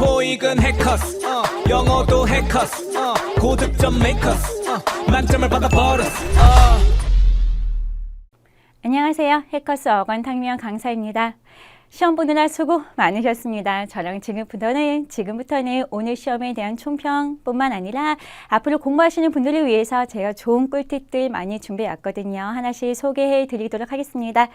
토익은 해커스 영어도 해커스 고득점 메이커스 만점을 받아버렸어 안녕하세요. 해커스 어권 탕미연 강사입니다. 시험 보느라 수고 많으셨습니다. 저랑 지금부터는 오늘 시험에 대한 총평뿐만 아니라 앞으로 공부하시는 분들을 위해서 제가 좋은 꿀팁들 많이 준비해 왔거든요. 하나씩 소개해 드리도록 하겠습니다.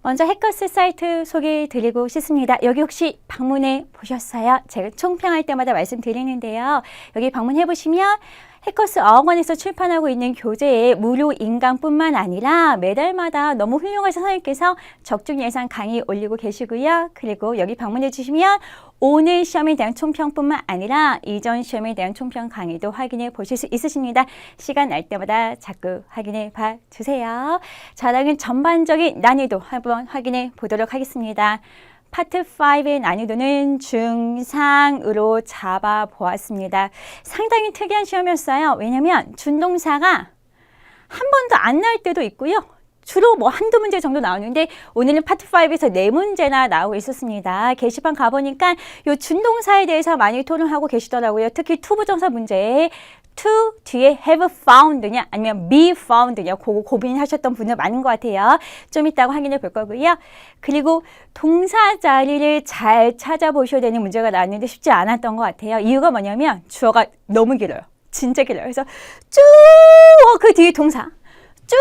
먼저 해커스 사이트 소개해 드리고 싶습니다. 여기 혹시 방문해 보셨어요? 제가 총평할 때마다 말씀드리는데요. 여기 방문해 보시면 해커스 어학원에서 출판하고 있는 교재에 무료 인강뿐만 아니라 매달마다 너무 훌륭하신 선생님께서 적중 예상 강의 올리고 계시고요. 그리고 여기 방문해 주시면 오늘 시험에 대한 총평뿐만 아니라 이전 시험에 대한 총평 강의도 확인해 보실 수 있으십니다. 시간 날 때마다 자꾸 확인해 봐 주세요. 저랑은 전반적인 난이도 한번 확인해 보도록 하겠습니다. 파트 5의 난이도는 중상으로 잡아보았습니다. 상당히 특이한 시험이었어요. 왜냐하면 준동사가 한 번도 안 나올 때도 있고요. 주로 뭐 한두 문제 정도 나오는데 오늘은 파트 5에서 4문제나 나오고 있었습니다. 게시판 가보니까 이 준동사에 대해서 많이 토론하고 계시더라고요. 특히 투부정사 문제. to 뒤에 have found냐 아니면 be found냐 그거 고민하셨던 분들 많은 것 같아요. 좀 이따가 확인해 볼 거고요. 그리고 동사 자리를 잘 찾아보셔야 되는 문제가 나왔는데 쉽지 않았던 것 같아요. 이유가 뭐냐면 주어가 너무 길어요. 진짜 길어요. 그래서 쭉 그 뒤에 동사 쭉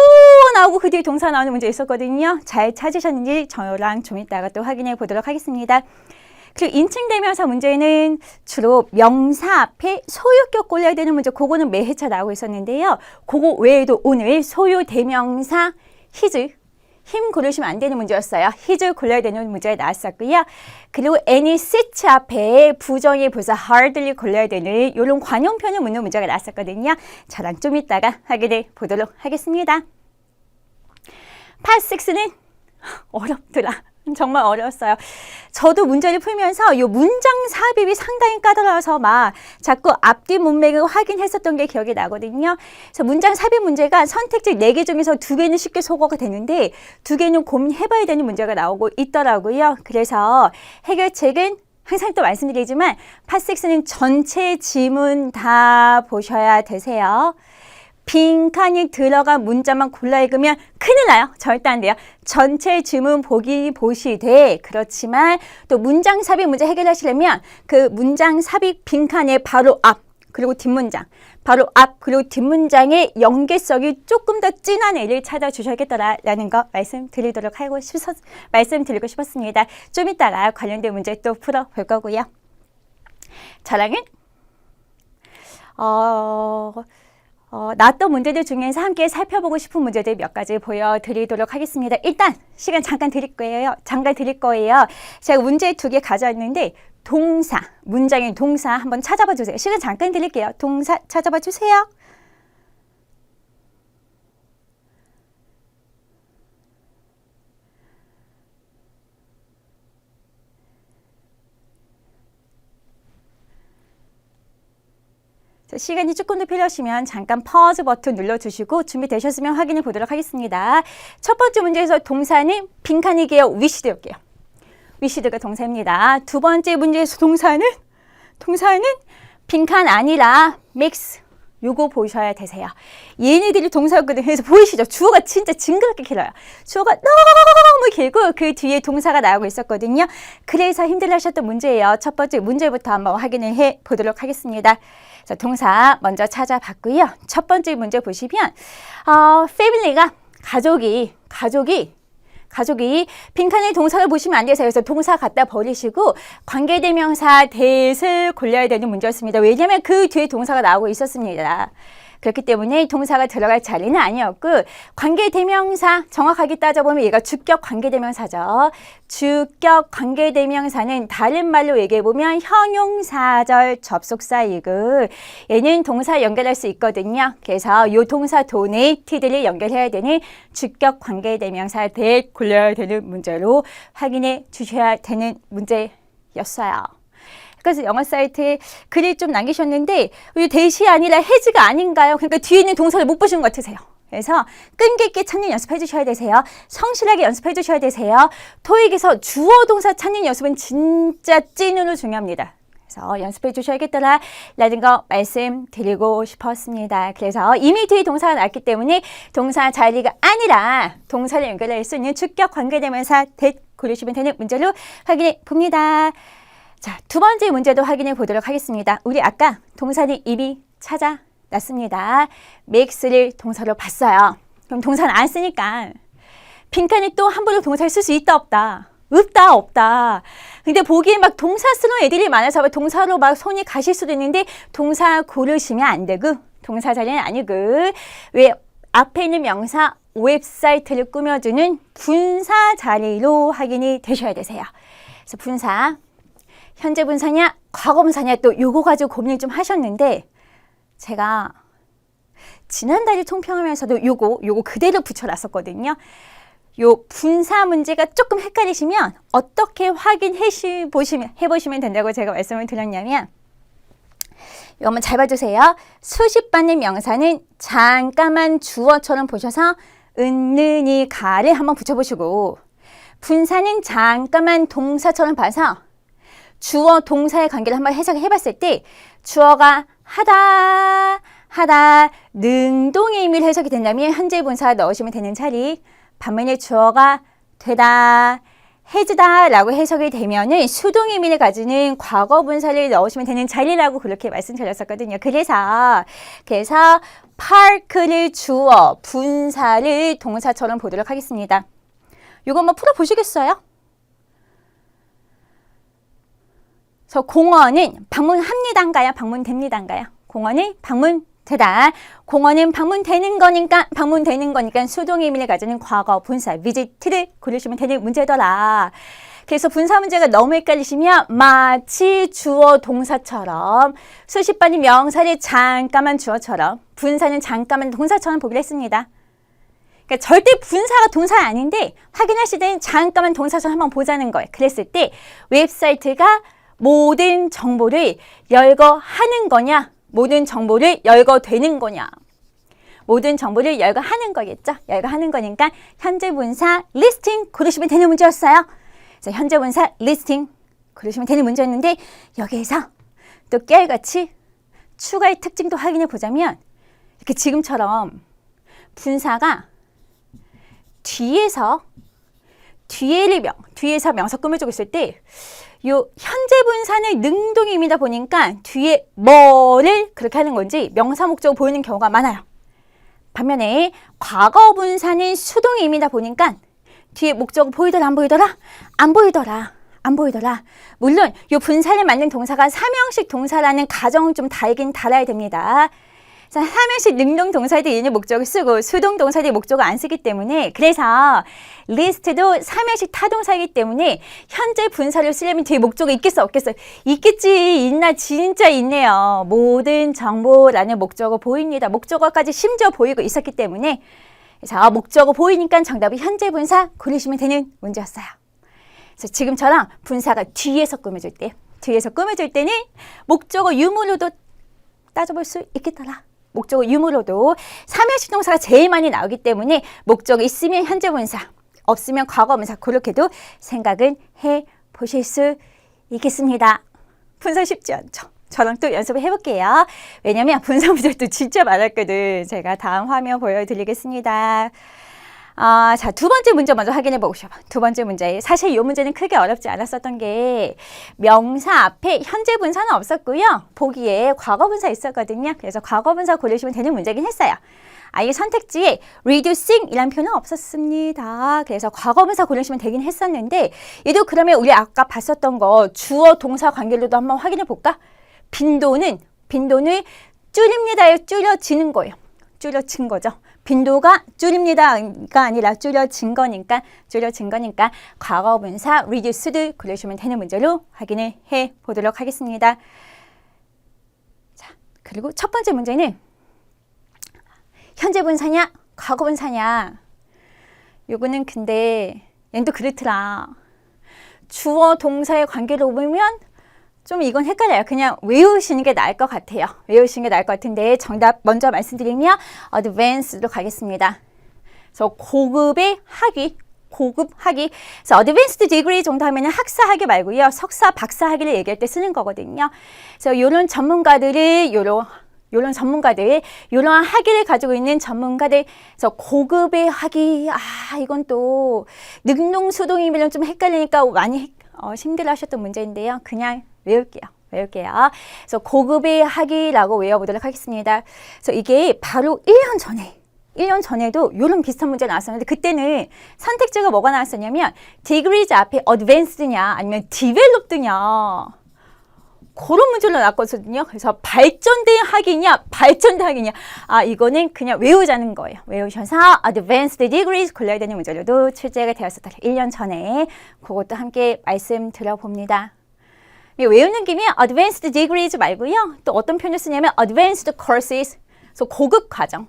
나오고 그 뒤에 동사 나오는 문제 있었거든요. 잘 찾으셨는지 저랑 좀 이따가 또 확인해 보도록 하겠습니다. 그리고 인칭대명사 문제는 주로 명사 앞에 소유격 골라야 되는 문제, 그거는 매 회차 나오고 있었는데요. 그거 외에도 오늘 소유대명사 his, him 고르시면 안 되는 문제였어요. his 골라야 되는 문제가 나왔었고요. 그리고 any sit 앞에 부정의 부사 hardly 골라야 되는 이런 관용편을 묻는 문제가 나왔었거든요. 저랑 좀 이따가 확인해 보도록 하겠습니다. Part 6는 어렵더라. 정말 어려웠어요. 저도 문제를 풀면서 이 문장 삽입이 상당히 까다로워서 막 자꾸 앞뒤 문맥을 확인했었던 게 기억이 나거든요. 그래서 문장 삽입 문제가 선택지 4개 중에서 2개는 쉽게 소거가 되는데 2개는 고민해봐야 되는 문제가 나오고 있더라고요. 그래서 해결책은 항상 또 말씀드리지만 파6는 전체 지문 다 보셔야 되세요. 빈칸이 들어간 문자만 골라 읽으면 큰일 나요. 절대 안 돼요. 전체 지문 보시되 그렇지만 또 문장 삽입 문제 해결하시려면 그 문장 삽입 빈칸의 바로 앞 그리고 뒷문장 바로 앞 그리고 뒷문장의 연계성이 조금 더 진한 애를 찾아주셔야겠더라라는 거 말씀드리고 싶었습니다. 좀 이따가 관련된 문제 또 풀어볼 거고요. 저랑은 나왔던 문제들 중에서 함께 살펴보고 싶은 문제들 몇 가지 보여드리도록 하겠습니다. 일단 시간 잠깐 드릴 거예요. 제가 문제 2개 가져왔는데 동사, 문장의 동사 한번 찾아봐 주세요. 시간 잠깐 드릴게요. 동사 찾아봐 주세요. 시간이 조금 더 필요하시면 잠깐 퍼즈 버튼 눌러주시고 준비되셨으면 확인해 보도록 하겠습니다. 첫 번째 문제에서 동사는 빈칸이게요. wished였게요. wished가 동사입니다. 두 번째 문제에서 동사는 빈칸 아니라 mix. 요거 보셔야 되세요. 얘네들이 동사였거든요. 그래서 보이시죠? 주어가 진짜 징그럽게 길어요. 주어가 너무 길고 그 뒤에 동사가 나오고 있었거든요. 그래서 힘들어하셨던 문제예요. 첫 번째 문제부터 한번 확인을 해 보도록 하겠습니다. 자, 동사 먼저 찾아봤고요. 첫 번째 문제 보시면 family가 가족이 빈칸에 동사를 보시면 안 되세요. 그래서 동사 갖다 버리시고 관계대명사 that을 골라야 되는 문제였습니다. 왜냐하면 그 뒤에 동사가 나오고 있었습니다. 그렇기 때문에 동사가 들어갈 자리는 아니었고 관계대명사 정확하게 따져보면 얘가 주격 관계대명사죠. 주격 관계대명사는 다른 말로 얘기해보면 형용사절 접속사이고 얘는 동사 연결할 수 있거든요. 그래서 이 동사 donate드를 연결해야 되는 주격 관계대명사 that 골라야 되는 문제로 확인해 주셔야 되는 문제였어요. 그래서 영어 사이트에 글을 좀 남기셨는데 왜 대시 아니라 has가 아닌가요? 그러니까 뒤에 있는 동사를 못 보신 것 같으세요. 그래서 끈기 있게 찾는 연습해 주셔야 되세요. 성실하게 연습해 주셔야 되세요. 토익에서 주어 동사 찾는 연습은 진짜 찐으로 중요합니다. 그래서 연습해 주셔야겠더라 라는 거 말씀드리고 싶었습니다. 그래서 이미 뒤에 동사가 나왔기 때문에 동사 자리가 아니라 동사를 연결할 수 있는 주격 관계대명사 that 고르시면 되는 문제로 확인해 봅니다. 자, 두 번째 문제도 확인해 보도록 하겠습니다. 우리 아까 동사는 이미 찾아놨습니다. makes를 동사로 봤어요. 그럼 동사는 안 쓰니까 빈칸에 또 함부로 동사를 쓸 수 있다 없다? 없다. 근데 보기에 막 동사스러운 애들이 많아서 동사로 막 손이 가실 수도 있는데 동사 고르시면 안 되고 동사 자리는 아니고 왜 앞에 있는 명사 웹사이트를 꾸며주는 분사 자리로 확인이 되셔야 되세요. 그래서 분사, 현재 분사냐 과거 분사냐 또 요거 가지고 고민을 좀 하셨는데 제가 지난달에 총평하면서도 요거 그대로 붙여놨었거든요. 요 분사 문제가 조금 헷갈리시면 어떻게 확인해 보시면 된다고 제가 말씀을 드렸냐면 이거 한번 잘 봐주세요. 수십 받는 명사는 잠깐만 주어처럼 보셔서 은느니 가를 한번 붙여보시고 분사는 잠깐만 동사처럼 봐서 주어 동사의 관계를 한번 해석해 봤을 때 주어가 하다 능동의 의미를 해석이 된다면 현재 분사 넣으시면 되는 자리 반면에 주어가 되다, 해주다 라고 해석이 되면은 수동의 의미를 가지는 과거 분사를 넣으시면 되는 자리라고 그렇게 말씀드렸었거든요. 그래서 park를 주어, 분사를 동사처럼 보도록 하겠습니다. 이거 한번 풀어보시겠어요? 저 공원은 방문합니다인가요? 방문됩니다인가요? 공원은 방문되다. 공원은 방문되는 거니까 수동의 의미를 가지는 과거 분사 visit를 고르시면 되는 문제더라. 그래서 분사 문제가 너무 헷갈리시면 마치 주어 동사처럼 수십 번이 명사를 잠깐만 주어처럼 분사는 잠깐만 동사처럼 보기로 했습니다. 그러니까 절대 분사가 동사가 아닌데 확인하실 때는 잠깐만 동사처럼 한번 보자는 거예요. 그랬을 때 웹사이트가 모든 정보를 열거하는 거냐 모든 정보를 열거되는 거냐 모든 정보를 열거하는 거겠죠. 열거하는 거니까 현재 분사 listing 고르시면 되는 문제였어요. 그래서 현재 분사 listing 고르시면 되는 문제였는데 여기에서 또 깨알같이 추가의 특징도 확인해 보자면 이렇게 지금처럼 분사가 뒤에서 명사 꾸며주고 있을 때 요 현재 분사는 능동의미다 보니까 뒤에 뭐를 그렇게 하는 건지 명사 목적으로 보이는 경우가 많아요. 반면에 과거 분사는 수동의미다 보니까 뒤에 목적으로 보이더라 안 보이더라? 안 보이더라. 물론 요 분사를 만든 동사가 삼형식 동사라는 가정은 좀 달긴 달아야 됩니다. 삼형식 능동 동사들 얘는 목적을 쓰고 수동 동사들 목적을 안 쓰기 때문에 그래서 리스트도 삼형식 타동사이기 때문에 현재 분사를 쓰려면 뒤에 목적이 있겠어 없겠어? 있겠지. 있나 진짜 있네요. 모든 정보라는 목적어 보입니다. 목적어까지 심지어 보이고 있었기 때문에 그래서 목적어 보이니까 정답은 현재 분사 고르시면 되는 문제였어요. 그래서 지금처럼 분사가 뒤에서 꾸며줄 때는 목적어 유무로도 따져볼 수 있겠더라. 목적어 유무로도 삼형식 동사가 제일 많이 나오기 때문에 목적어 있으면 현재 분사, 없으면 과거 분사 그렇게도 생각은 해보실 수 있겠습니다. 분사 쉽지 않죠? 저랑 또 연습을 해볼게요. 왜냐면 분사 문제도 진짜 많았거든. 제가 다음 화면 보여드리겠습니다. 자, 두 번째 문제 먼저 확인해 보시죠. 두 번째 문제. 사실 이 문제는 크게 어렵지 않았었던 게 명사 앞에 현재 분사는 없었고요. 보기에 과거 분사 있었거든요. 그래서 과거 분사 고르시면 되는 문제긴 했어요. 아예 선택지에 reducing 이란 표현은 없었습니다. 그래서 과거 분사 고르시면 되긴 했었는데 얘도 그러면 우리 아까 봤었던 거 주어 동사 관계로도 한번 확인해 볼까? 빈도를 줄입니다에 줄여지는 거예요. 줄여진 거죠. 빈도가 줄입니다가 아니라 줄여진 거니까 과거 분사 reduced 고르시면 되는 문제로 확인을 해 보도록 하겠습니다. 자, 그리고 첫 번째 문제는 현재 분사냐 과거 분사냐 요거는 근데 얘는 또 그렇더라. 주어 동사의 관계로 보면 좀 이건 헷갈려요. 그냥 외우시는 게 나을 것 같아요. 외우시는 게 나을 것 같은데 정답 먼저 말씀드리면 advanced로 가겠습니다. 그래서 고급의 학위, 고급 학위. 그래서 advanced degree 정도 하면 학사 학위 말고요. 석사, 박사 학위를 얘기할 때 쓰는 거거든요. 그래서 이런 전문가들이 요런 전문가들, 이러한 학위를 가지고 있는 전문가들, 그래서 고급의 학위, 이건 또 능농수동이면 좀 헷갈리니까 많이 힘들어 하셨던 문제인데요. 그냥 외울게요. 그래서 고급의 학위라고 외워보도록 하겠습니다. 그래서 이게 바로 1년 전에도 이런 비슷한 문제 나왔었는데 그때는 선택지가 뭐가 나왔었냐면 degrees 앞에 advanced냐 아니면 developed냐 그런 문제로 나왔거든요. 그래서 발전된 학위냐 발전된 학위냐 이거는 그냥 외우자는 거예요. 외우셔서 advanced degrees 골라야 되는 문제로도 출제가 되었었다. 1년 전에 그것도 함께 말씀드려봅니다. 외우는 김에 advanced degrees 말고요. 또 어떤 표현을 쓰냐면 advanced courses, 그래서 고급 과정.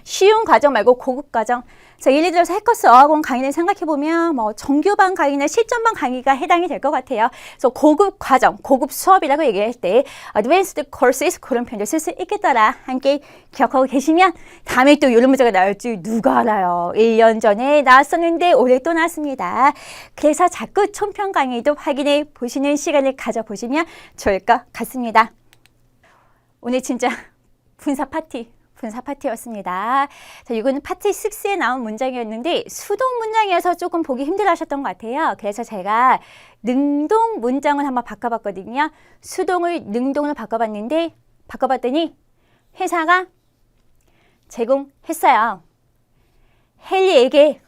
쉬운 과정 말고 고급 과정. 자, 예를 들어서 해커스 어학원 강의를 생각해보면 뭐 정규반 강의나 실전반 강의가 해당이 될 것 같아요. 그래서 고급 과정, 고급 수업이라고 얘기할 때 advanced courses 그런 표현을 쓸 수 있겠더라. 함께 기억하고 계시면 다음에 또 이런 문제가 나올 줄 누가 알아요. 1년 전에 나왔었는데 올해 또 나왔습니다. 그래서 자꾸 총평 강의도 확인해 보시는 시간을 가져보시면 좋을 것 같습니다. 오늘 진짜 분사 파티였습니다. 자, 이거는 파트 6에 나온 문장이었는데 수동 문장이어서 조금 보기 힘들어 하셨던 것 같아요. 그래서 제가 능동 문장을 한번 바꿔봤거든요. 수동을 능동으로 바꿔봤더니 회사가 제공했어요. 헨리에게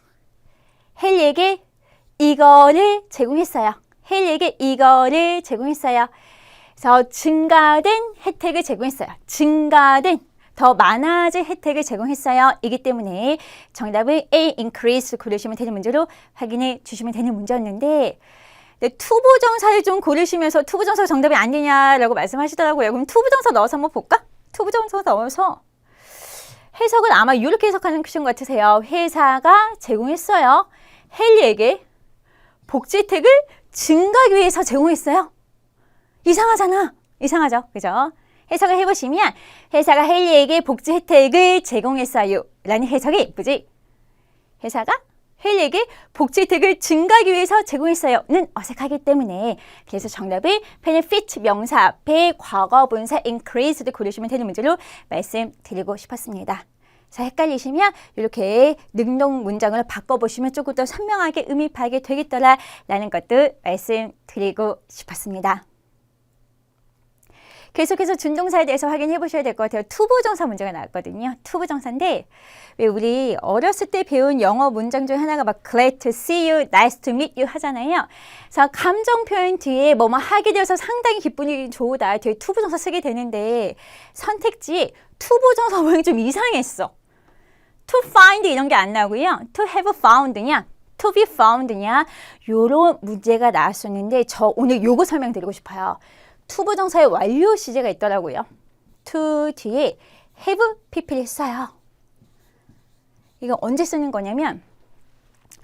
이거를 제공했어요. 그래서 증가된 혜택을 제공했어요. 더 많아질 혜택을 제공했어요. 이기 때문에 정답을 A, increase 고르시면 되는 문제로 확인해 주시면 되는 문제였는데 투부정사를 좀 고르시면서 투부정사가 정답이 아니냐라고 말씀하시더라고요. 그럼 투부정사 넣어서 한번 볼까? 투부정사 넣어서 해석을 아마 이렇게 해석하는 것 같으세요. 회사가 제공했어요. 헨리에게 복지 혜택을 증가하기 위해서 제공했어요. 이상하죠? 그죠? 해석을 해보시면 회사가 헨리에게 복지 혜택을 제공했어요 라는 해석이 예쁘지? 회사가 헨리에게 복지 혜택을 증가하기 위해서 제공했어요는 어색하기 때문에 그래서 정답을 benefit 명사 앞에 과거분사 increase도 고르시면 되는 문제로 말씀드리고 싶었습니다. 자, 헷갈리시면 이렇게 능동 문장을 바꿔보시면 조금 더 선명하게 음입하게 되겠더라 라는 것도 말씀드리고 싶었습니다. 계속해서 준동사에 대해서 확인해 보셔야 될 것 같아요. 투부정사 문제가 나왔거든요. 투부정사인데 왜 우리 어렸을 때 배운 영어 문장 중 하나가 막 glad to see you, nice to meet you 하잖아요. 그래서 감정 표현 뒤에 뭐뭐 하게 되어서 상당히 기분이 좋다. 뒤에 투부정사 쓰게 되는데 선택지에 투부정사 모양이 좀 이상했어. to find 이런 게 안 나오고요. to have found냐, to be found냐 요런 문제가 나왔었는데 저 오늘 요거 설명드리고 싶어요. 투부정사의 완료 시제가 있더라고요. to 뒤에 have pp를 써요. 이거 언제 쓰는 거냐면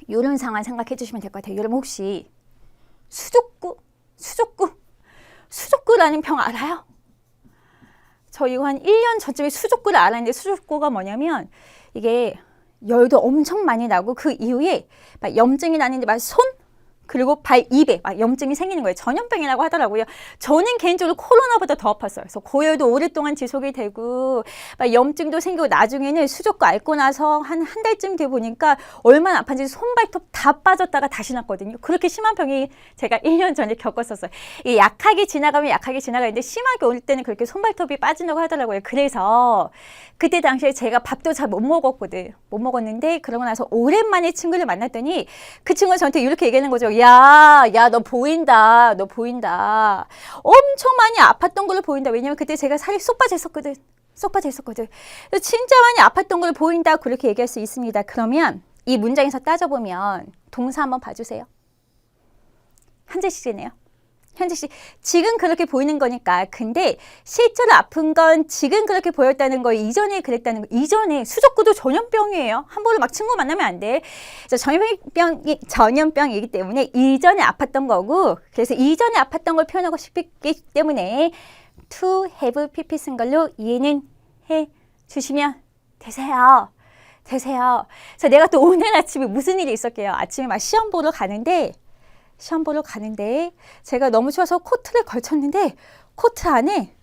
이런 상황 생각해 주시면 될 것 같아요. 여러분 혹시 수족구라는 평 알아요? 저 이거 한 1년 전쯤에 수족구를 알았는데 수족구가 뭐냐면 이게 열도 엄청 많이 나고 그 이후에 막 염증이 나는데 막 손 그리고 발, 입에 막 염증이 생기는 거예요. 전염병이라고 하더라고요. 저는 개인적으로 코로나보다 더 아팠어요. 그래서 고열도 오랫동안 지속이 되고 막 염증도 생기고 나중에는 수족구 앓고 나서 한 달쯤 돼 보니까 얼마나 아팠는지 손발톱 다 빠졌다가 다시 났거든요. 그렇게 심한 병이 제가 1년 전에 겪었었어요. 이게 약하게 지나가면 약하게 지나가는데 심하게 올 때는 그렇게 손발톱이 빠진다고 하더라고요. 그래서 그때 당시에 제가 밥도 잘 못 먹었는데 그러고 나서 오랜만에 친구를 만났더니 그 친구가 저한테 이렇게 얘기하는 거죠. 야, 너 보인다. 엄청 많이 아팠던 걸로 보인다. 왜냐면 그때 제가 살이 쏙 빠져 있었거든. 진짜 많이 아팠던 걸로 보인다. 그렇게 얘기할 수 있습니다. 그러면 이 문장에서 따져보면 동사 한번 봐주세요. 현재시제네요. 현재시 지금 그렇게 보이는 거니까. 근데 실제로 아픈 건 지금 그렇게 보였다는 거, 이전에 그랬다는 거. 이전에 수족구도 전염병이에요. 함부로 막 친구 만나면 안 돼. 전염병이기 때문에 이전에 아팠던 거고, 그래서 이전에 아팠던 걸 표현하고 싶기 때문에 to have pp 쓴 걸로 이해는 해 주시면 되세요. 되세요. 그래서 내가 또 오늘 아침에 무슨 일이 있었게요. 아침에 막 시험 보러 가는데 제가 너무 추워서 코트를 걸쳤는데 코트 안에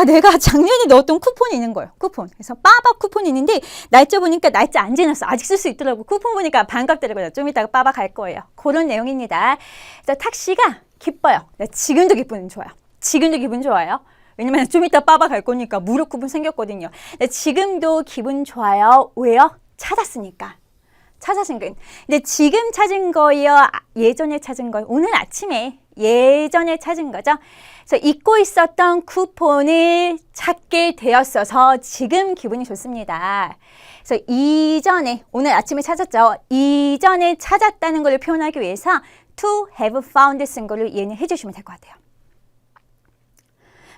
내가 작년에 넣었던 쿠폰이 있는 거예요. 쿠폰. 그래서 빠박 쿠폰이 있는데 날짜 보니까 날짜 안 지났어. 아직 쓸 수 있더라고. 쿠폰 보니까 반갑더라고요. 좀 이따가 빠박 갈 거예요. 그런 내용입니다. 그래서 택시가 기뻐요. 지금도 기분 좋아요. 지금도 기분 좋아요. 왜냐면 좀 이따 빠박 갈 거니까 무료 쿠폰 생겼거든요. 지금도 기분 좋아요. 왜요? 찾았으니까. 근데 지금 찾은 거요? 예전에 찾은 거요? 오늘 아침에 예전에 찾은 거죠. 그래서 잊고 있었던 쿠폰을 찾게 되었어서 지금 기분이 좋습니다. 그래서 이전에, 오늘 아침에 찾았죠. 이전에 찾았다는 걸 표현하기 위해서 to have found 쓴 거를 이해는 해주시면 될 것 같아요.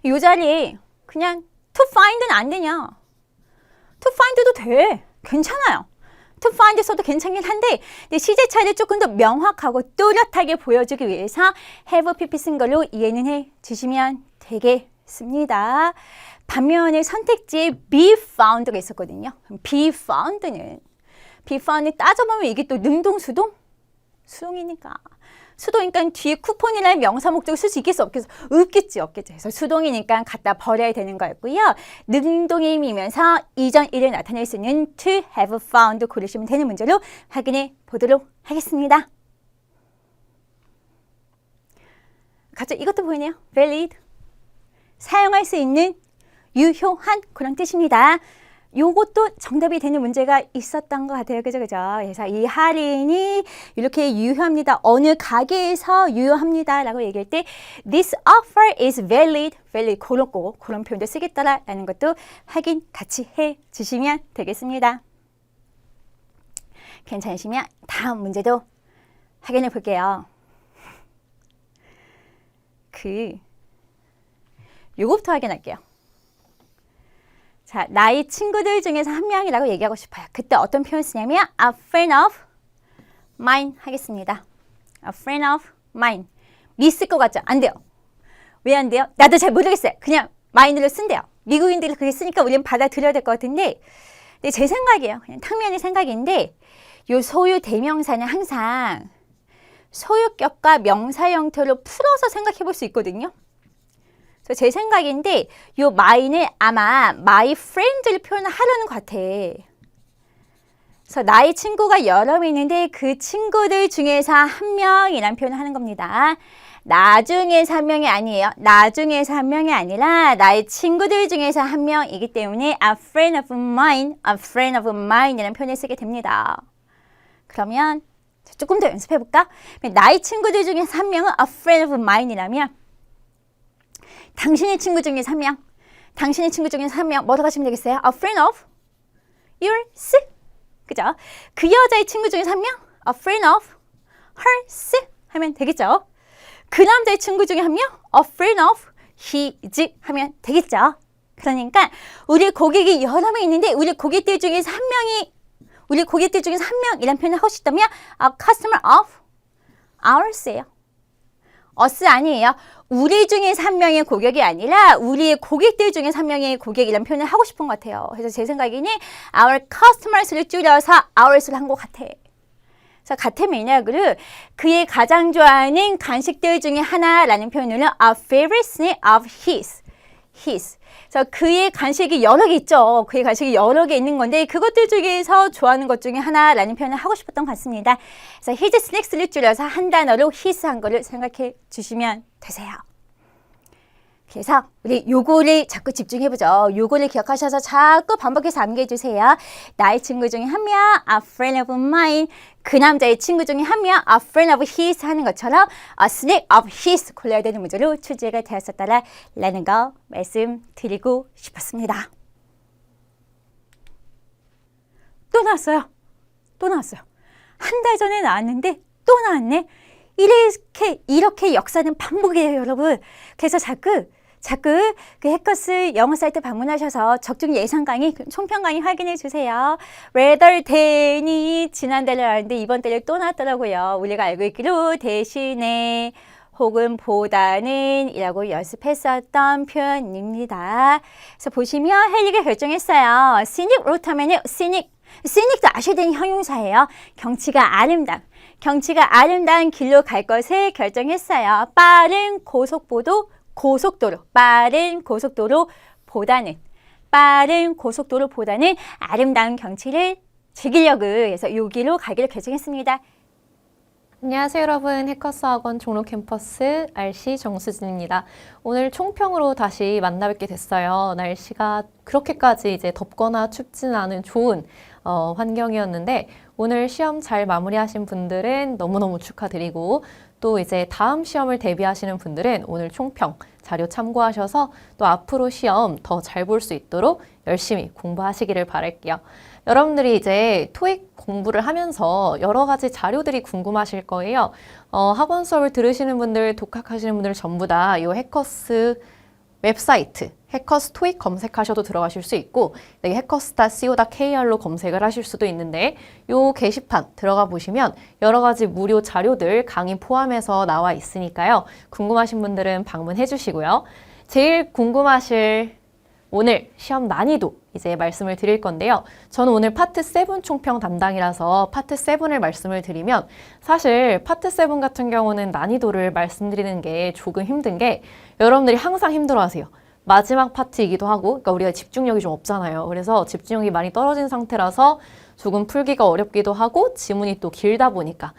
이 자리에 그냥 to find는 안 되냐? to find도 돼. 괜찮아요. to find 써도 괜찮긴 한데 시제차를 조금 더 명확하고 또렷하게 보여주기 위해서 have pp 쓴 걸로 이해는 해 주시면 되겠습니다. 반면에 선택지에 be found가 있었거든요. be found는 따져보면 이게 또 능동, 수동? 수동이니까. 수동이니까 뒤에 쿠폰이라는 명사 목적을 쓸 수 있겠어? 없겠지. 그래서 수동이니까 갖다 버려야 되는 거였고요. 능동의 의미면서 이전 일을 나타낼 수 있는 to have found 고르시면 되는 문제로 확인해 보도록 하겠습니다. 갑자기 이것도 보이네요. valid. 사용할 수 있는 유효한 그런 뜻입니다. 요것도 정답이 되는 문제가 있었던 것 같아요. 그죠? 그래서 이 할인이 이렇게 유효합니다. 어느 가게에서 유효합니다. 라고 얘기할 때 This offer is valid. 그런 표현도 쓰겠다라는 것도 확인 같이 해 주시면 되겠습니다. 괜찮으시면 다음 문제도 확인해 볼게요. 요거부터 확인할게요. 자, 나의 친구들 중에서 한 명이라고 얘기하고 싶어요. 그때 어떤 표현 쓰냐면 a friend of mine 하겠습니다. a friend of mine. 미쓸 것 같죠? 안 돼요. 왜 안 돼요? 나도 잘 모르겠어요. 그냥 mine를 쓴대요. 미국인들이 그렇게 쓰니까 우리는 받아들여야 될 것 같은데 근데 제 생각이에요. 그냥 탕면의 생각인데 요 소유 대명사는 항상 소유격과 명사 형태로 풀어서 생각해 볼 수 있거든요. 제 생각인데 요 my는 아마 my friend를 표현하려는 것 같아. 그래서 나의 친구가 여러 명 있는데 그 친구들 중에서 한 명이란 표현을 하는 겁니다. 나 중에서 한 명이 아니에요. 나 중에서 한 명이 아니라 나의 친구들 중에서 한 명이기 때문에 a friend of mine 이라는 표현을 쓰게 됩니다. 그러면 조금 더 연습해 볼까? 나의 친구들 중에서 한 명은 a friend of mine이라면 당신의 친구 중에서 한 명, 뭐라고 하시면 되겠어요? A friend of yours. 그죠? 그 여자의 친구 중에서 한 명, a friend of hers 하면 되겠죠? 그 남자의 친구 중에 한 명, a friend of his 하면 되겠죠? 그러니까 우리 고객이 여러 명 있는데 우리 고객들 중에서 한 명이란 표현을 하고 싶다면 a customer of ours예요. us 아니에요. 우리 중에서 한 명의 고객이 아니라 우리의 고객들 중에서 한 명의 고객이라는 표현을 하고 싶은 것 같아요. 그래서 제 생각에는 our customers를 줄여서 ours를 한 것 같아. 그래서 같은 맥락으로 그의 가장 좋아하는 간식들 중에 하나라는 표현으로 a favorite of his. 그래서 그의 간식이 여러 개 있죠. 그의 간식이 여러 개 있는 건데 그것들 중에서 좋아하는 것 중에 하나라는 표현을 하고 싶었던 것 같습니다. 그래서 his snacks를 줄여서 한 단어로 his 한 거를 생각해 주시면 되세요. 그래서 우리 요거를 자꾸 집중해보죠. 요거를 기억하셔서 자꾸 반복해서 암기해주세요. 나의 친구 중에 한 명, a friend of mine. 그 남자의 친구 중에 한 명, a friend of his 하는 것처럼 a snack of his 골라야 되는 문제로 출제가 되었었다라는 거 말씀드리고 싶었습니다. 또 나왔어요. 한 달 전에 나왔는데 또 나왔네. 이렇게 역사는 반복이에요, 여러분. 그래서 자꾸 그 해커스 영어 사이트 방문하셔서 적중 예상 강의, 총평 강의 확인해 주세요. rather than이 지난달에 나왔는데 이번 달에 또 나왔더라고요. 우리가 알고 있기로 대신에 혹은 보다는 이라고 연습했었던 표현입니다. 그래서 보시면 헬리가 결정했어요. scenic route 하면은 scenic scenic 아셔야 되는 형용사예요. 경치가 아름다운. 경치가 아름다운 길로 갈 것을 결정했어요. 빠른 고속도로, 빠른 고속도로보다는 아름다운 경치를 즐기려고 해서 여기로 가기로 결정했습니다. 안녕하세요 여러분, 해커스학원 종로 캠퍼스 RC 정수진입니다. 오늘 총평으로 다시 만나 뵙게 됐어요. 날씨가 그렇게까지 이제 덥거나 춥지는 않은 좋은 환경이었는데 오늘 시험 잘 마무리하신 분들은 너무너무 축하드리고 또 이제 다음 시험을 대비하시는 분들은 오늘 총평 자료 참고하셔서 또 앞으로 시험 더 잘 볼 수 있도록 열심히 공부하시기를 바랄게요. 여러분들이 이제 토익 공부를 하면서 여러 가지 자료들이 궁금하실 거예요. 학원 수업을 들으시는 분들, 독학하시는 분들 전부 다 이 해커스 웹사이트, 해커스 토익 검색하셔도 들어가실 수 있고 해커스.co.kr로 검색을 하실 수도 있는데 이 게시판 들어가 보시면 여러 가지 무료 자료들 강의 포함해서 나와 있으니까요. 궁금하신 분들은 방문해 주시고요. 제일 궁금하실 오늘 시험 난이도 이제 말씀을 드릴 건데요. 저는 오늘 파트 7 총평 담당이라서 파트 7을 말씀을 드리면 사실 파트 7 같은 경우는 난이도를 말씀드리는 게 조금 힘든 게 여러분들이 항상 힘들어하세요. 마지막 파트이기도 하고 그러니까 우리가 집중력이 좀 없잖아요. 그래서 집중력이 많이 떨어진 상태라서 조금 풀기가 어렵기도 하고 지문이 또 길다 보니까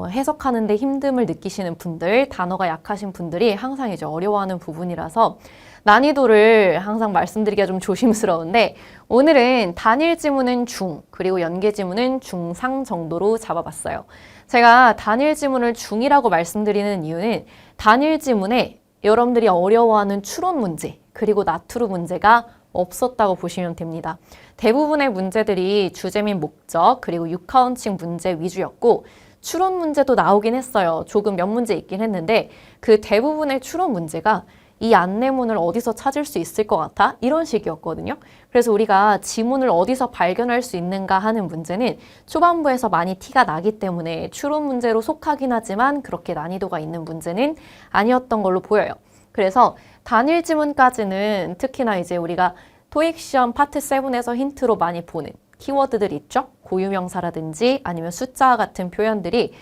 해석하는 데 힘듦을 느끼시는 분들, 단어가 약하신 분들이 항상 이제 어려워하는 부분이라서 난이도를 항상 말씀드리기가 좀 조심스러운데 오늘은 단일 지문은 중, 그리고 연계 지문은 중상 정도로 잡아봤어요. 제가 단일 지문을 중이라고 말씀드리는 이유는 단일 지문에 여러분들이 어려워하는 추론 문제, 그리고 나투루 문제가 없었다고 보시면 됩니다. 대부분의 문제들이 주제 및 목적, 그리고 육하원칙 문제 위주였고 추론 문제도 나오긴 했어요. 조금 몇 문제 있긴 했는데 그 대부분의 추론 문제가 이 안내문을 어디서 찾을 수 있을 것 같아? 이런 식이었거든요. 그래서 우리가 지문을 어디서 발견할 수 있는가 하는 문제는 초반부에서 많이 티가 나기 때문에 추론 문제로 속하긴 하지만 그렇게 난이도가 있는 문제는 아니었던 걸로 보여요. 그래서 단일 지문까지는 특히나 이제 우리가 토익 시험 파트 7에서 힌트로 많이 보는 키워드들 있죠? 고유명사라든지 아니면 숫자 같은 표현들이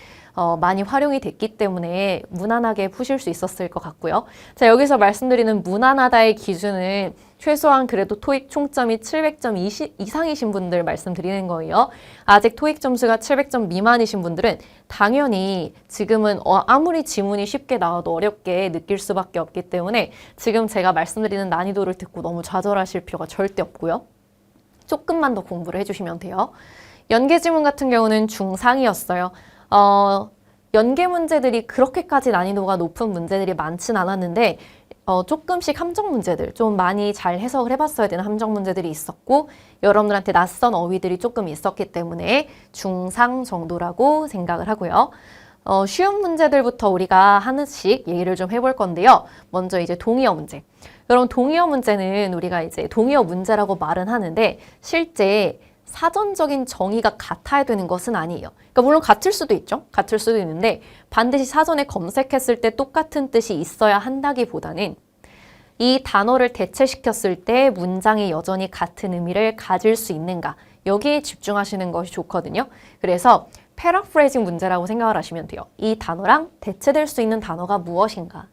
많이 활용이 됐기 때문에 무난하게 푸실 수 있었을 것 같고요. 자, 여기서 말씀드리는 무난하다의 기준은 최소한 그래도 토익 총점이 700점 이상이신 분들 말씀드리는 거예요. 아직 토익 점수가 700점 미만이신 분들은 당연히 지금은 아무리 지문이 쉽게 나와도 어렵게 느낄 수밖에 없기 때문에 지금 제가 말씀드리는 난이도를 듣고 너무 좌절하실 필요가 절대 없고요. 조금만 더 공부를 해주시면 돼요. 연계 지문 같은 경우는 중상이었어요. 연계 문제들이 그렇게까지 난이도가 높은 문제들이 많진 않았는데 조금씩 함정 문제들, 좀 많이 잘 해석을 해봤어야 되는 함정 문제들이 있었고 여러분들한테 낯선 어휘들이 조금 있었기 때문에 중상 정도라고 생각을 하고요. 쉬운 문제들부터 우리가 하나씩 얘기를 좀 해볼 건데요. 먼저 이제 동의어 문제. 여러분 동의어 문제는 우리가 이제 동의어 문제라고 말은 하는데 실제 사전적인 정의가 같아야 되는 것은 아니에요. 그러니까 물론 같을 수도 있죠. 같을 수도 있는데 반드시 사전에 검색했을 때 똑같은 뜻이 있어야 한다기보다는 이 단어를 대체시켰을 때 문장이 여전히 같은 의미를 가질 수 있는가 여기에 집중하시는 것이 좋거든요. 그래서 패러프레이징 문제라고 생각을 하시면 돼요. 이 단어랑 대체될 수 있는 단어가 무엇인가.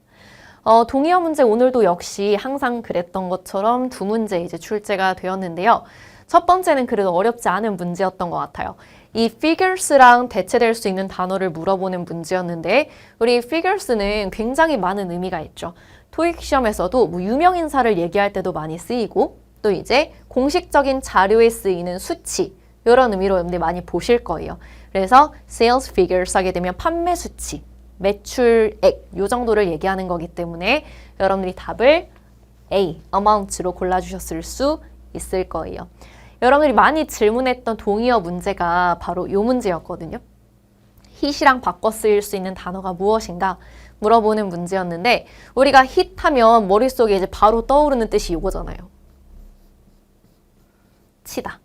동의어 문제 오늘도 역시 항상 그랬던 것처럼 두 문제 이제 출제가 되었는데요. 첫 번째는 그래도 어렵지 않은 문제였던 것 같아요. 이 figures랑 대체될 수 있는 단어를 물어보는 문제였는데 우리 figures는 굉장히 많은 의미가 있죠. 토익 시험에서도 뭐 유명인사를 얘기할 때도 많이 쓰이고 또 이제 공식적인 자료에 쓰이는 수치 이런 의미로 여러분들 많이 보실 거예요. 그래서 sales figures 하게 되면 판매 수치, 매출액 이 정도를 얘기하는 거기 때문에 여러분들이 답을 A, amount로 골라주셨을 수 있을 거예요. 여러분들이 많이 질문했던 동의어 문제가 바로 이 문제였거든요. hit이랑 바꿔 쓰일 수 있는 단어가 무엇인가 물어보는 문제였는데 우리가 hit 하면 머릿속에 이제 바로 떠오르는 뜻이 이거잖아요. 치다.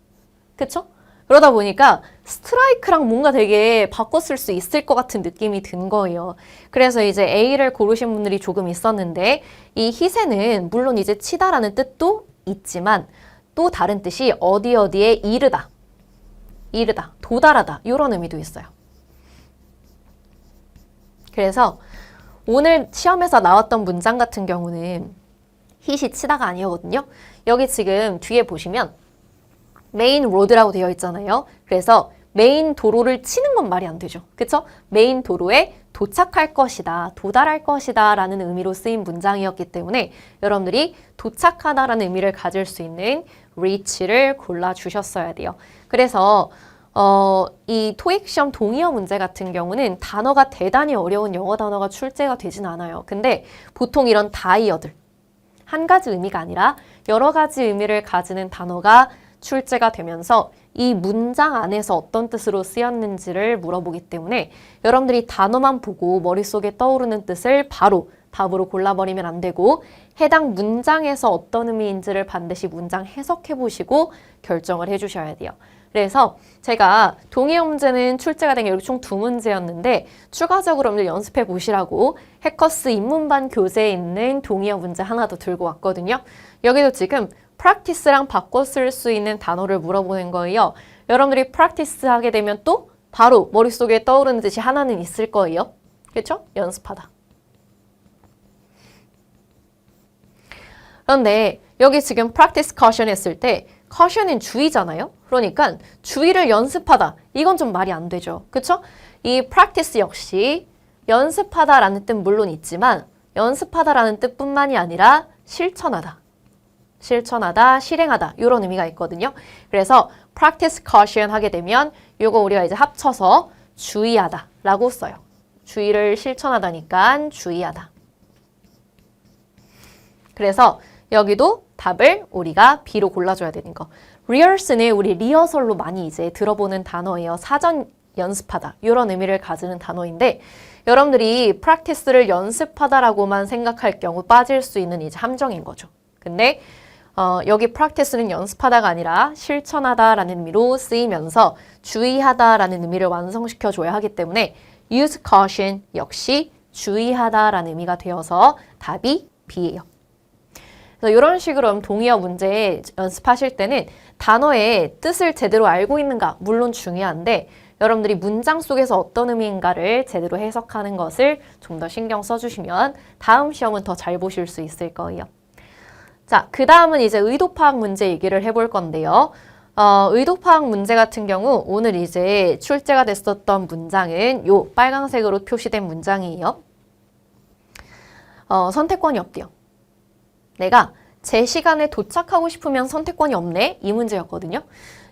그쵸? 그러다 보니까 스트라이크랑 뭔가 되게 바꿔 쓸 수 있을 것 같은 느낌이 든 거예요. 그래서 이제 A를 고르신 분들이 조금 있었는데 이 hit에는 물론 이제 치다라는 뜻도 있지만 또 다른 뜻이 어디에 이르다. 이르다, 도달하다 이런 의미도 있어요. 그래서 오늘 시험에서 나왔던 문장 같은 경우는 hit이 치다가 아니거든요. 여기 지금 뒤에 보시면 메인 로드라고 되어 있잖아요. 그래서 메인 도로를 치는 건 말이 안 되죠. 그쵸? 메인 도로에 도착할 것이다, 도달할 것이다 라는 의미로 쓰인 문장이었기 때문에 여러분들이 도착하다라는 의미를 가질 수 있는 reach를 골라주셨어야 돼요. 그래서 이 토익 시험 동의어 문제 같은 경우는 단어가 대단히 어려운 영어 단어가 출제가 되진 않아요. 근데 보통 이런 다이어들, 한 가지 의미가 아니라 여러 가지 의미를 가지는 단어가 출제가 되면서 이 문장 안에서 어떤 뜻으로 쓰였는지를 물어보기 때문에 여러분들이 단어만 보고 머릿속에 떠오르는 뜻을 바로 답으로 골라버리면 안 되고 해당 문장에서 어떤 의미인지를 반드시 문장 해석해 보시고 결정을 해주셔야 돼요. 그래서 제가 동의어 문제는 출제가 된 게 이렇게 총 2문제였는데 추가적으로 여러분들 연습해 보시라고 해커스 입문반 교재에 있는 동의어 문제 하나 더 들고 왔거든요. 여기도 지금 practice랑 바꿔 쓸 수 있는 단어를 물어보는 거예요. 여러분들이 practice 하게 되면 또 바로 머릿속에 떠오르는 뜻이 하나는 있을 거예요. 그렇죠? 연습하다. 그런데 여기 지금 practice caution 했을 때 caution은 주의잖아요. 그러니까 주의를 연습하다. 이건 좀 말이 안 되죠. 그렇죠? 이 practice 역시 연습하다라는 뜻 물론 있지만 연습하다라는 뜻뿐만이 아니라 실천하다. 실천하다, 실행하다 이런 의미가 있거든요. 그래서 practice caution 하게 되면 이거 우리가 이제 합쳐서 주의하다 라고 써요. 주의를 실천하다니까 주의하다. 그래서 여기도 답을 우리가 B로 골라줘야 되는 거. rehearse는 우리 리허설로 많이 이제 들어보는 단어예요. 사전 연습하다 이런 의미를 가지는 단어인데 여러분들이 practice를 연습하다라고만 생각할 경우 빠질 수 있는 이제 함정인 거죠. 근데 여기 practice는 연습하다가 아니라 실천하다라는 의미로 쓰이면서 주의하다라는 의미를 완성시켜줘야 하기 때문에 use caution 역시 주의하다라는 의미가 되어서 답이 B예요. 그래서 이런 식으로 동의어 문제 연습하실 때는 단어의 뜻을 제대로 알고 있는가 물론 중요한데 여러분들이 문장 속에서 어떤 의미인가를 제대로 해석하는 것을 좀 더 신경 써주시면 다음 시험은 더 잘 보실 수 있을 거예요. 자, 그 다음은 이제 의도 파악 문제 얘기를 해볼 건데요. 의도 파악 문제 같은 경우 오늘 이제 출제가 됐었던 문장은 요 빨강색으로 표시된 문장이에요. 선택권이 없대요. 내가 제 시간에 도착하고 싶으면 선택권이 없네? 이 문제였거든요.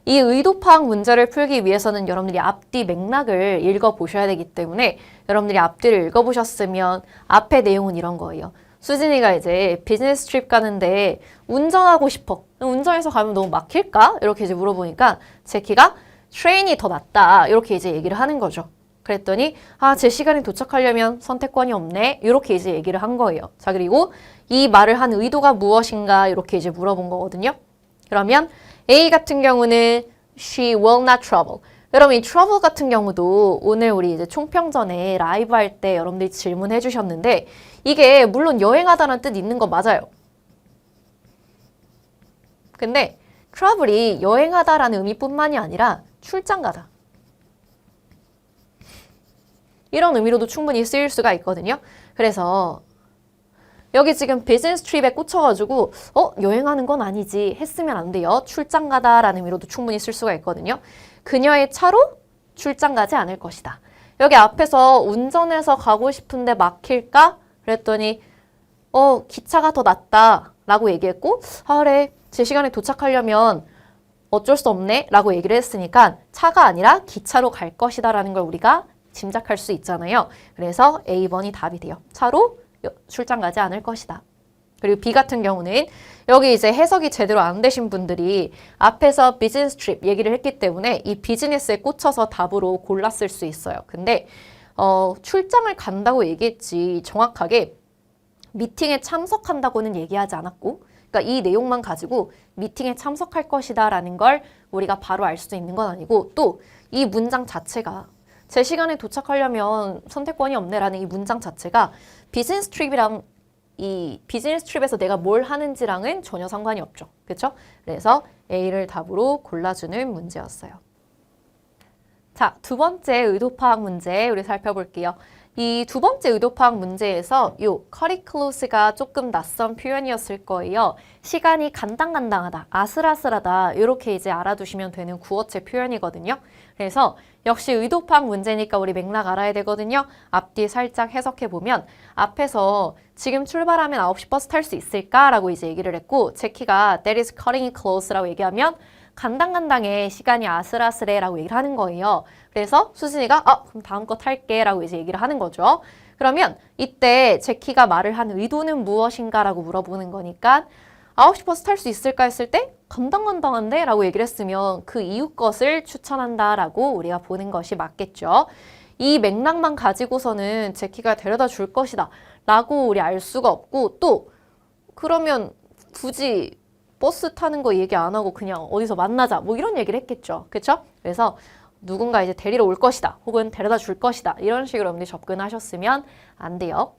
이 의도 파악 문제를 풀기 위해서는 여러분들이 앞뒤 맥락을 읽어보셔야 되기 때문에 여러분들이 앞뒤를 읽어보셨으면 앞의 내용은 이런 거예요. 수진이가 이제 비즈니스 트립 가는데 운전하고 싶어. 운전해서 가면 너무 막힐까? 이렇게 이제 물어보니까 제키가 트레인이 더 낫다. 이렇게 이제 얘기를 하는 거죠. 그랬더니 제 시간에 도착하려면 선택권이 없네. 이렇게 이제 얘기를 한 거예요. 자, 그리고 이 말을 한 의도가 무엇인가 이렇게 이제 물어본 거거든요. 그러면 A 같은 경우는 she will not travel. 여러분 이 trouble 같은 경우도 오늘 우리 이제 총평전에 라이브 할 때 여러분들이 질문해 주셨는데 이게 물론 여행하다는 뜻 있는 거 맞아요. 근데 travel이 여행하다라는 의미뿐만이 아니라 출장 가다. 이런 의미로도 충분히 쓰일 수가 있거든요. 그래서 여기 지금 비즈니스 트립에 꽂혀가지고 여행하는 건 아니지 했으면 안 돼요. 출장 가다라는 의미로도 충분히 쓸 수가 있거든요. 그녀의 차로 출장 가지 않을 것이다. 여기 앞에서 운전해서 가고 싶은데 막힐까? 그랬더니 기차가 더 낫다 라고 얘기했고 그래 제 시간에 도착하려면 어쩔 수 없네 라고 얘기를 했으니까 차가 아니라 기차로 갈 것이다 라는 걸 우리가 짐작할 수 있잖아요. 그래서 A번이 답이 돼요. 차로 출장 가지 않을 것이다. 그리고 B 같은 경우는 여기 이제 해석이 제대로 안 되신 분들이 앞에서 비즈니스 트립 얘기를 했기 때문에 이 비즈니스에 꽂혀서 답으로 골랐을 수 있어요. 근데 출장을 간다고 얘기했지 정확하게 미팅에 참석한다고는 얘기하지 않았고 그러니까 이 내용만 가지고 미팅에 참석할 것이다 라는 걸 우리가 바로 알 수 있는 건 아니고 또 이 문장 자체가 제 시간에 도착하려면 선택권이 없네라는 이 문장 자체가 비즈니스 트립이랑 이 비즈니스 트립에서 내가 뭘 하는지랑은 전혀 상관이 없죠. 그렇죠? 그래서 A를 답으로 골라주는 문제였어요. 자, 두 번째 의도 파악 문제 우리 살펴볼게요. 이 두 번째 의도 파악 문제에서 요 cut close가 조금 낯선 표현이었을 거예요. 시간이 간당간당하다, 아슬아슬하다 이렇게 이제 알아두시면 되는 구어체 표현이거든요. 그래서 역시 의도 파악 문제니까 우리 맥락 알아야 되거든요. 앞뒤 살짝 해석해 보면 앞에서 지금 출발하면 9시 버스 탈 수 있을까라고 이제 얘기를 했고 제키가 that is cutting it close라고 얘기하면 간당간당해, 시간이 아슬아슬해 라고 얘기를 하는 거예요. 그래서 수진이가 그럼 다음 거 탈게 라고 이제 얘기를 하는 거죠. 그러면 이때 제키가 말을 한 의도는 무엇인가 라고 물어보는 거니까 9시 버스 탈 수 있을까 했을 때 간당간당한데 라고 얘기를 했으면 그 이유 것을 추천한다 라고 우리가 보는 것이 맞겠죠. 이 맥락만 가지고서는 제키가 데려다 줄 것이다 라고 우리 알 수가 없고 또 그러면 굳이 버스 타는 거 얘기 안 하고 그냥 어디서 만나자 뭐 이런 얘기를 했겠죠. 그렇죠? 그래서 누군가 이제 데리러 올 것이다 혹은 데려다 줄 것이다 이런 식으로 여러분들이 접근하셨으면 안 돼요.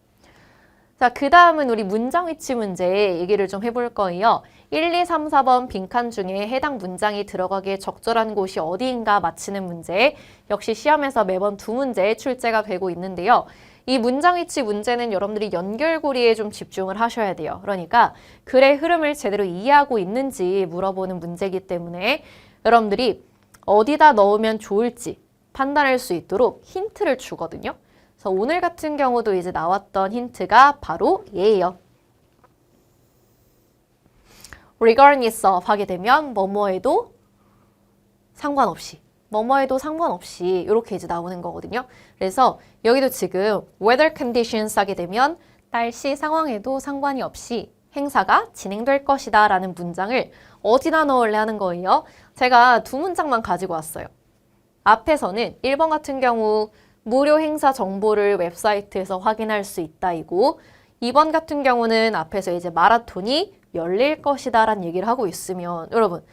자, 그 다음은 우리 문장 위치 문제 얘기를 좀 해볼 거예요. 1, 2, 3, 4번 빈칸 중에 해당 문장이 들어가기에 적절한 곳이 어디인가 맞히는 문제. 역시 시험에서 매번 두 문제 출제가 되고 있는데요. 이 문장 위치 문제는 여러분들이 연결고리에 좀 집중을 하셔야 돼요. 그러니까 글의 흐름을 제대로 이해하고 있는지 물어보는 문제이기 때문에 여러분들이 어디다 넣으면 좋을지 판단할 수 있도록 힌트를 주거든요. 그래서 오늘 같은 경우도 이제 나왔던 힌트가 바로 얘예요. regardless of 하게 되면 뭐뭐에도 상관없이 뭐뭐에도 상관없이 이렇게 이제 나오는 거거든요. 그래서 여기도 지금 weather conditions 하게 되면 날씨 상황에도 상관이 없이 행사가 진행될 것이다 라는 문장을 어디다 넣을래 하는 거예요. 제가 두 문장만 가지고 왔어요. 앞에서는 1번 같은 경우 무료 행사 정보를 웹사이트에서 확인할 수 있다이고 2번 같은 경우는 앞에서 이제 마라톤이 열릴 것이다 라는 얘기를 하고 있으면 여러분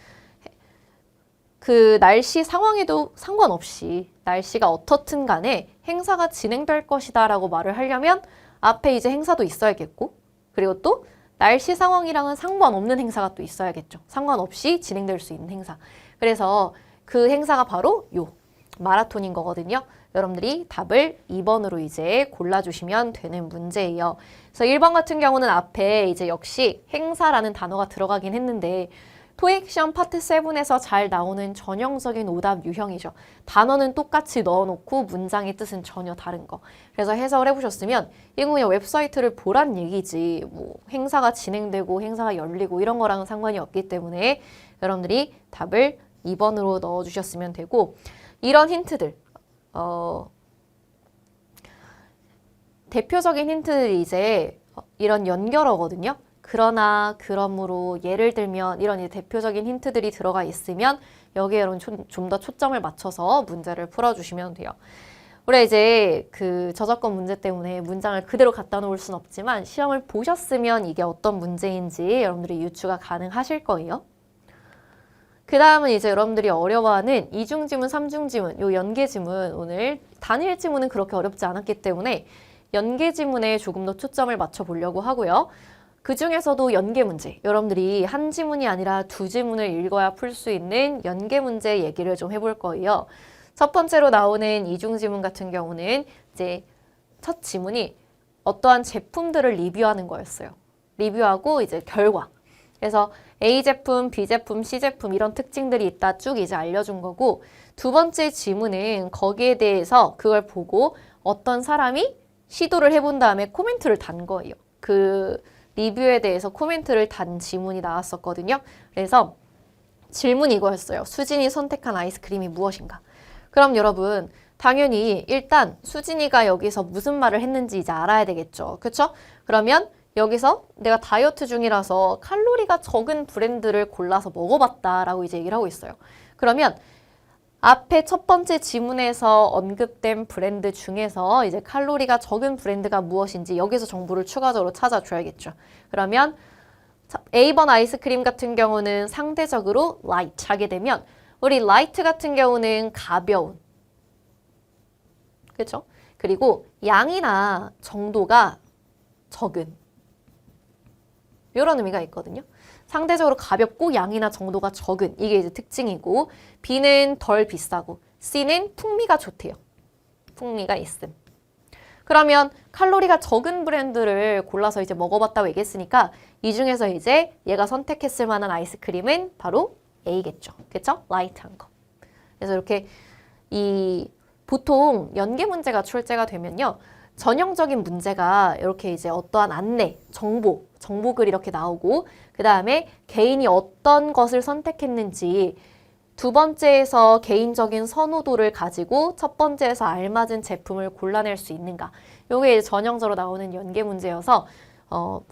그 날씨 상황에도 상관없이 날씨가 어떻든 간에 행사가 진행될 것이다 라고 말을 하려면 앞에 이제 행사도 있어야겠고 그리고 또 날씨 상황이랑은 상관없는 행사가 또 있어야겠죠. 상관없이 진행될 수 있는 행사. 그래서 그 행사가 바로 요 마라톤인 거거든요. 여러분들이 답을 2번으로 이제 골라주시면 되는 문제예요. 그래서 1번 같은 경우는 앞에 이제 역시 행사라는 단어가 들어가긴 했는데 토익 시험 파트 7에서 잘 나오는 전형적인 오답 유형이죠. 단어는 똑같이 넣어놓고 문장의 뜻은 전혀 다른 거. 그래서 해석을 해보셨으면 이거 그냥 웹사이트를 보란 얘기지 뭐 행사가 진행되고 행사가 열리고 이런 거랑은 상관이 없기 때문에 여러분들이 답을 2번으로 넣어주셨으면 되고 이런 힌트들 대표적인 힌트들이 이제 이런 연결어거든요. 그러나, 그러므로, 예를 들면 이런 이제 대표적인 힌트들이 들어가 있으면 여기에 여러분 좀 더 초점을 맞춰서 문제를 풀어주시면 돼요. 우리 이제 그 저작권 문제 때문에 문장을 그대로 갖다 놓을 순 없지만 시험을 보셨으면 이게 어떤 문제인지 여러분들이 유추가 가능하실 거예요. 그 다음은 이제 여러분들이 어려워하는 이중지문, 삼중지문, 요 연계지문 오늘 단일 지문은 그렇게 어렵지 않았기 때문에 연계지문에 조금 더 초점을 맞춰 보려고 하고요. 그 중에서도 연계 문제, 여러분들이 한 지문이 아니라 두 지문을 읽어야 풀 수 있는 연계 문제 얘기를 좀 해볼 거예요. 첫 번째로 나오는 이중지문 같은 경우는 이제 첫 지문이 어떠한 제품들을 리뷰하는 거였어요. 리뷰하고 이제 결과. 그래서 A 제품, B 제품, C 제품 이런 특징들이 있다 쭉 이제 알려준 거고 두 번째 지문은 거기에 대해서 그걸 보고 어떤 사람이 시도를 해본 다음에 코멘트를 단 거예요. 그 리뷰에 대해서 코멘트를 단 지문이 나왔었거든요. 그래서 질문이 이거였어요. 수진이 선택한 아이스크림이 무엇인가? 그럼 여러분 당연히 일단 수진이가 여기서 무슨 말을 했는지 이제 알아야 되겠죠. 그쵸? 그러면 여기서 내가 다이어트 중이라서 칼로리가 적은 브랜드를 골라서 먹어봤다라고 이제 얘기를 하고 있어요. 그러면 앞에 첫 번째 지문에서 언급된 브랜드 중에서 이제 칼로리가 적은 브랜드가 무엇인지 여기서 정보를 추가적으로 찾아줘야겠죠. 그러면 A번 아이스크림 같은 경우는 상대적으로 light 하게 되면 우리 light 같은 경우는 가벼운. 그렇죠? 그리고 양이나 정도가 적은. 이런 의미가 있거든요. 상대적으로 가볍고 양이나 정도가 적은 이게 이제 특징이고 B는 덜 비싸고 C는 풍미가 좋대요. 풍미가 있음. 그러면 칼로리가 적은 브랜드를 골라서 이제 먹어봤다고 얘기했으니까 이 중에서 이제 얘가 선택했을 만한 아이스크림은 바로 A겠죠. 그쵸? 라이트한 거. 그래서 이렇게 보통 연계 문제가 출제가 되면요. 전형적인 문제가 이렇게 이제 어떠한 안내, 정보글 이렇게 나오고 그 다음에 개인이 어떤 것을 선택했는지 두 번째에서 개인적인 선호도를 가지고 첫 번째에서 알맞은 제품을 골라낼 수 있는가. 이게 전형적으로 나오는 연계 문제여서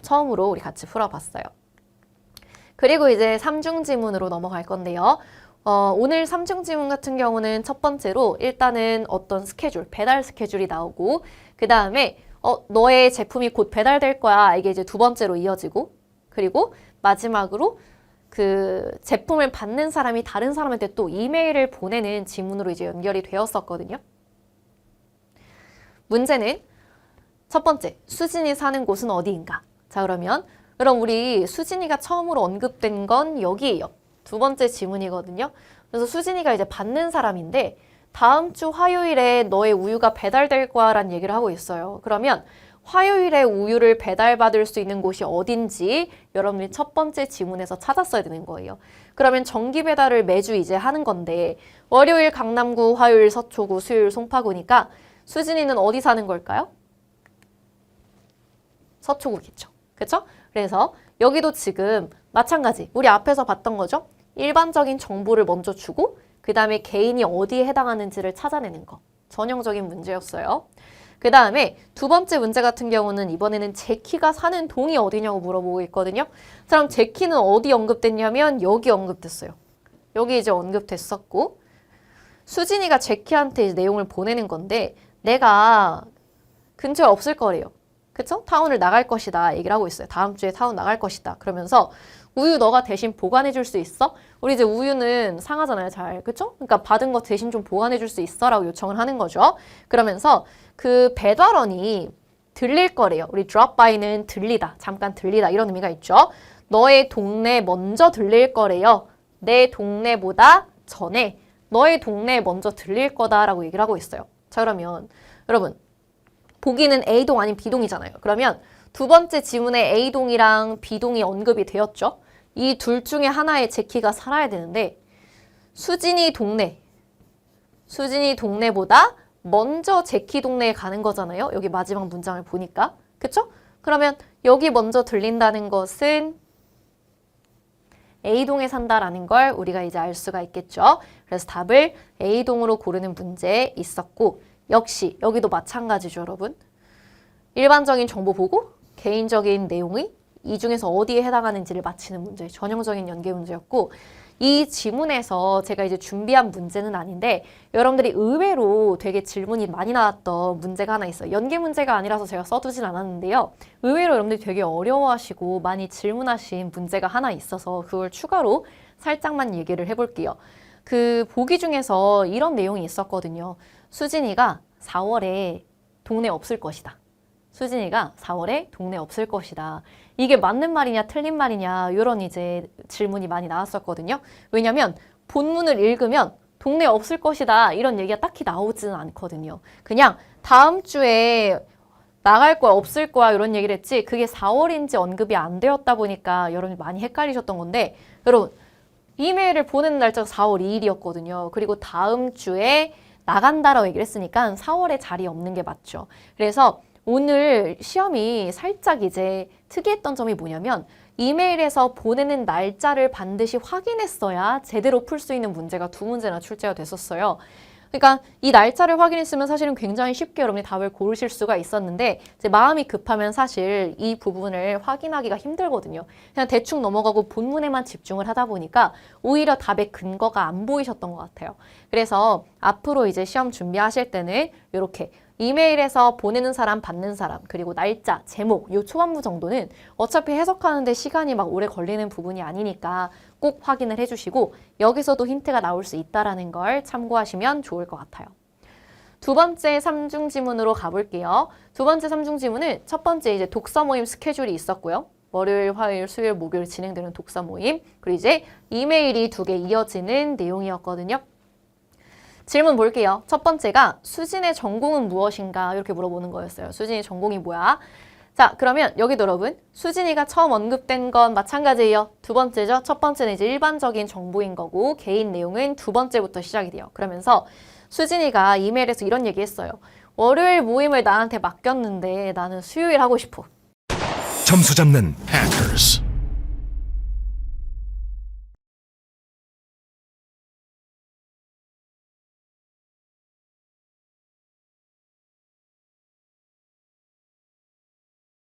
처음으로 우리 같이 풀어봤어요. 그리고 이제 3중 지문으로 넘어갈 건데요. 오늘 3중 지문 같은 경우는 첫 번째로 일단은 어떤 스케줄, 배달 스케줄이 나오고 그 다음에 너의 제품이 곧 배달될 거야. 이게 이제 두 번째로 이어지고 그리고 마지막으로 그 제품을 받는 사람이 다른 사람한테 또 이메일을 보내는 지문으로 이제 연결이 되었었거든요. 문제는 첫 번째, 수진이 사는 곳은 어디인가? 자, 그럼 우리 수진이가 처음으로 언급된 건 여기예요. 두 번째 지문이거든요. 그래서 수진이가 이제 받는 사람인데 다음 주 화요일에 너의 우유가 배달될 거야 라는 얘기를 하고 있어요. 그러면 화요일에 우유를 배달받을 수 있는 곳이 어딘지 여러분이 첫 번째 지문에서 찾았어야 되는 거예요. 그러면 정기 배달을 매주 이제 하는 건데 월요일 강남구, 화요일 서초구, 수요일 송파구니까 수진이는 어디 사는 걸까요? 서초구겠죠. 그쵸? 그래서 여기도 지금 마찬가지 우리 앞에서 봤던 거죠. 일반적인 정보를 먼저 주고 그 다음에 개인이 어디에 해당하는지를 찾아내는 거. 전형적인 문제였어요. 그 다음에 두 번째 문제 같은 경우는 이번에는 제키가 사는 동이 어디냐고 물어보고 있거든요. 그럼 제키는 어디 언급됐냐면 여기 언급됐어요. 여기 이제 언급됐었고 수진이가 제키한테 이제 내용을 보내는 건데 내가 근처에 없을 거래요. 그쵸? 타운을 나갈 것이다 얘기를 하고 있어요. 다음 주에 타운 나갈 것이다. 그러면서 우유 너가 대신 보관해 줄 수 있어? 우리 이제 우유는 상하잖아요, 잘. 그쵸? 그러니까 받은 거 대신 좀 보관해 줄 수 있어? 라고 요청을 하는 거죠. 그러면서 그 배달원이 들릴 거래요. 우리 drop by는 들리다, 잠깐 들리다 이런 의미가 있죠. 너의 동네 먼저 들릴 거래요. 내 동네보다 전에 너의 동네에 먼저 들릴 거다라고 얘기를 하고 있어요. 자, 그러면 여러분 보기는 A동 아닌 B동이잖아요. 그러면 두 번째 지문에 A동이랑 B동이 언급이 되었죠. 이 둘 중에 하나에 제키가 살아야 되는데 수진이 동네보다 먼저 제키 동네에 가는 거잖아요. 여기 마지막 문장을 보니까. 그쵸? 그러면 여기 먼저 들린다는 것은 A동에 산다라는 걸 우리가 이제 알 수가 있겠죠. 그래서 답을 A동으로 고르는 문제 있었고 역시 여기도 마찬가지죠, 여러분. 일반적인 정보 보고 개인적인 내용의 이 중에서 어디에 해당하는지를 맞히는 문제, 전형적인 연계 문제였고 이 지문에서 제가 이제 준비한 문제는 아닌데 여러분들이 의외로 되게 질문이 많이 나왔던 문제가 하나 있어요. 연계 문제가 아니라서 제가 써두진 않았는데요. 의외로 여러분들이 되게 어려워하시고 많이 질문하신 문제가 하나 있어서 그걸 추가로 살짝만 얘기를 해볼게요. 그 보기 중에서 이런 내용이 있었거든요. 수진이가 4월에 동네 없을 것이다. 수진이가 4월에 동네 없을 것이다. 이게 맞는 말이냐 틀린 말이냐 이런 이제 질문이 많이 나왔었거든요. 왜냐면 본문을 읽으면 동네 없을 것이다 이런 얘기가 딱히 나오지는 않거든요. 그냥 다음 주에 나갈 거야 없을 거야 이런 얘기를 했지 그게 4월인지 언급이 안 되었다 보니까 여러분이 많이 헷갈리셨던 건데 여러분 이메일을 보내는 날짜가 4월 2일이었거든요. 그리고 다음 주에 나간다라고 얘기를 했으니까 4월에 자리 없는 게 맞죠. 그래서 오늘 시험이 살짝 이제 특이했던 점이 뭐냐면 이메일에서 보내는 날짜를 반드시 확인했어야 제대로 풀 수 있는 문제가 두 문제나 출제가 됐었어요. 그러니까 이 날짜를 확인했으면 사실은 굉장히 쉽게 여러분이 답을 고르실 수가 있었는데 이제 마음이 급하면 사실 이 부분을 확인하기가 힘들거든요. 그냥 대충 넘어가고 본문에만 집중을 하다 보니까 오히려 답의 근거가 안 보이셨던 것 같아요. 그래서 앞으로 이제 시험 준비하실 때는 이렇게 이메일에서 보내는 사람, 받는 사람, 그리고 날짜, 제목, 요 초반부 정도는 어차피 해석하는데 시간이 막 오래 걸리는 부분이 아니니까 꼭 확인을 해주시고 여기서도 힌트가 나올 수 있다는 걸 참고하시면 좋을 것 같아요. 두 번째 3중 지문으로 가볼게요. 두 번째 3중 지문은 첫 번째 이제 독서 모임 스케줄이 있었고요. 월요일, 화요일, 수요일, 목요일 진행되는 독서 모임, 그리고 이제 이메일이 2개 이어지는 내용이었거든요. 질문 볼게요. 첫 번째가 수진의 전공은 무엇인가 이렇게 물어보는 거였어요. 수진의 전공이 뭐야? 자, 그러면 여기도 여러분 수진이가 처음 언급된 건 마찬가지예요. 두 번째죠. 첫 번째는 이제 일반적인 정보인 거고 개인 내용은 두 번째부터 시작이 돼요. 그러면서 수진이가 이메일에서 이런 얘기 했어요. 월요일 모임을 나한테 맡겼는데 나는 수요일 하고 싶어. 점수 잡는 Hackers.